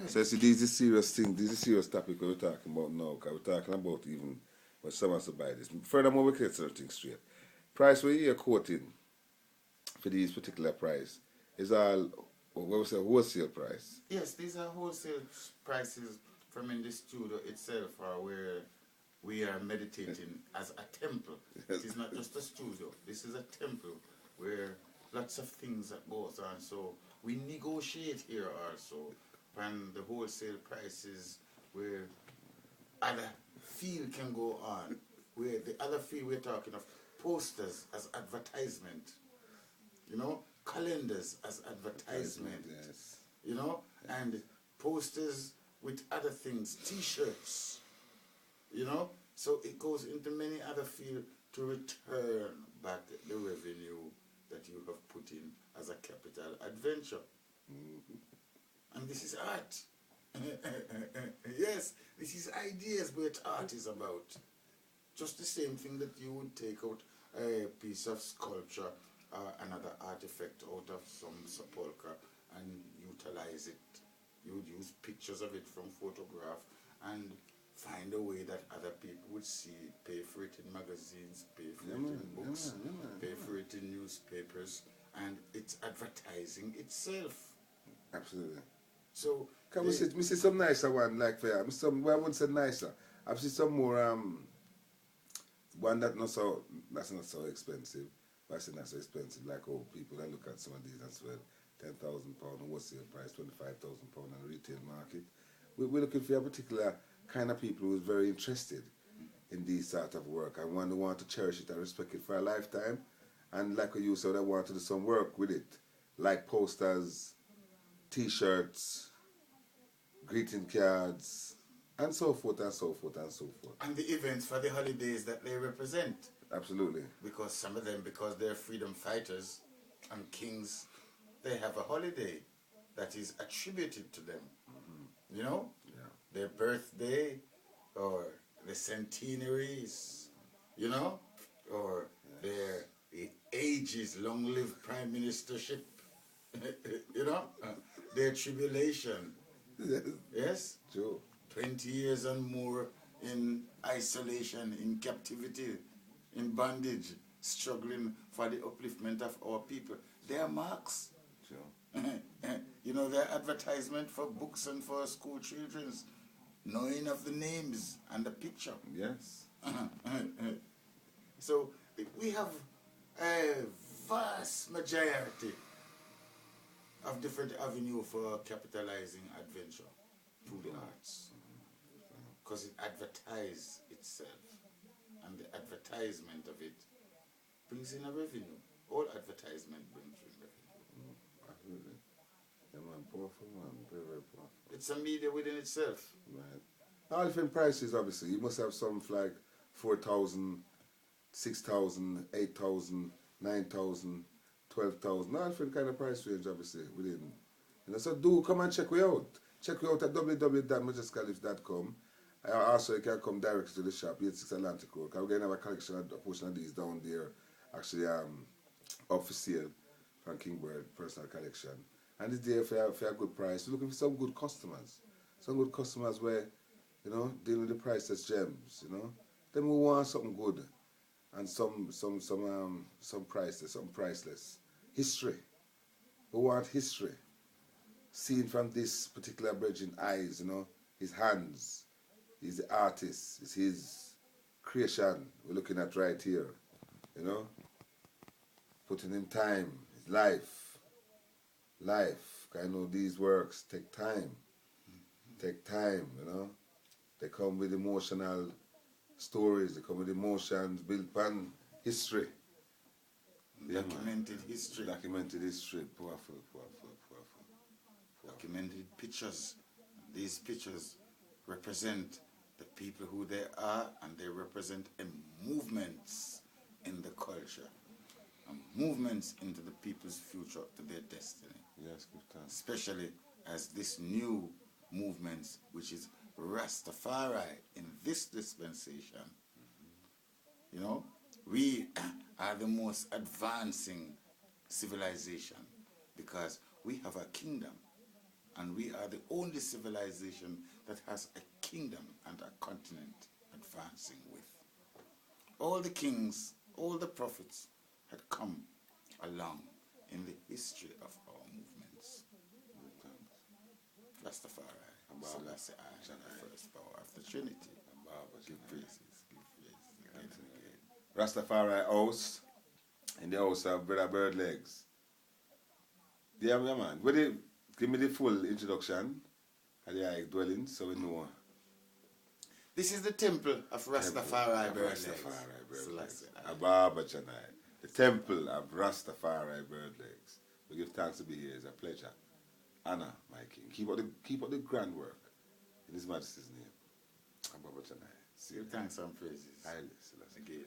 So see, these is serious thing. This is serious topic we're talking about now. Cause we're talking about even when someone to buy this. Furthermore, we get certain straight. Price where you're quoting for these particular price is all what we say wholesale price. Yes, these are wholesale prices from in the studio itself, or where we are meditating as a temple. It is not just a studio. This is a temple where lots of things that goes on. So we negotiate here also when the wholesale prices where other field can go on. Where the other field we're talking of posters as advertisement, calendars as advertisement, Yes. And posters with other things, T-shirts, so it goes into many other fields to return back the revenue that you have put in as a capital adventure. And this is art. Yes, this is ideas what art is about. Just the same thing that you would take out a piece of sculpture or another artifact out of some sepulchre and utilize it. You would use pictures of it from photograph and find a way that other people would see it, pay for it in magazines, pay for it in books, pay for it in newspapers, and it's advertising itself. Absolutely. So can we see some nicer one like for some well I wouldn't say nicer. I've seen some more one that's not so expensive. But I say not so expensive, like people that look at some of these as well. £10,000 on wholesale price, £25,000 on the retail market. We're looking for a particular kind of people who's very interested in these sort of work and one who want to cherish it and respect it for a lifetime. And like you said, I want to do some work with it, like posters, T-shirts, greeting cards, and so forth and so forth and so forth. And the events for the holidays that they represent. Absolutely. Because some of them, because they're freedom fighters and kings, they have a holiday that is attributed to them. Yeah. Their birthday or the centenaries, or their ages, long-lived prime ministership, their tribulation. Yes? True. 20 years and more in isolation, in captivity, in bondage, struggling for the upliftment of our people. They are marks. Sure. Their advertisement for books and for school children's, knowing of the names and the picture. Yes. So we have a vast majority of different avenues for capitalizing adventure through the arts. Because it advertises itself. And the advertisement of it brings in a revenue. All advertisement brings in revenue. Absolutely. Yeah, man, powerful, man. Very, very powerful. It's a media within itself. Right. All different prices, obviously. You must have some like 4,000, 6,000, 8,000, 9,000, 12,000. All different kind of price range, obviously, within. So do come and check me out. Check me out at www.majesticalifs.com. Also, you can come directly to the shop, 86 Atlantic Road. We're going to have a collection, a portion of these down there, actually up for sale from Kingbird Personal Collection. And it's there for a good price. We're looking for some good customers. Some good customers where, dealing with the priceless gems, Then we want something good and some priceless, some priceless. History. We want history. Seen from this particular bridging eyes, his hands. He's the artist. It's his creation we're looking at right here. Putting in time, his life. I know these works take time. They come with emotional stories. They come with emotions built upon history. Documented history. Documented history. Powerful. Documented pictures. These pictures represent the people who they are, and they represent movements in the culture, and movements into the people's future, to their destiny. Yes, good time. Especially as this new movement, which is Rastafari in this dispensation. We are the most advancing civilization because we have a kingdom, And we are the only civilization that has a kingdom and a continent advancing with. All the kings, all the prophets had come along in the history of our movements. Rastafari, Selassie I, the first power of the Trinity. Give praises, give praises again and again. Rastafari house, in the house of Brother Birdlegs. Yeah, man. Give me the full introduction of the Ike dwelling so we know. This is the temple of Rastafari Birdlegs. Ababa Chanai. The temple of Rastafari Birdlegs. We give thanks to be here. It's a pleasure. Honor, my king. Keep up the grand work in His Majesty's name. Ababa Chanai. Give thanks and praises. Haile Selassie. Again.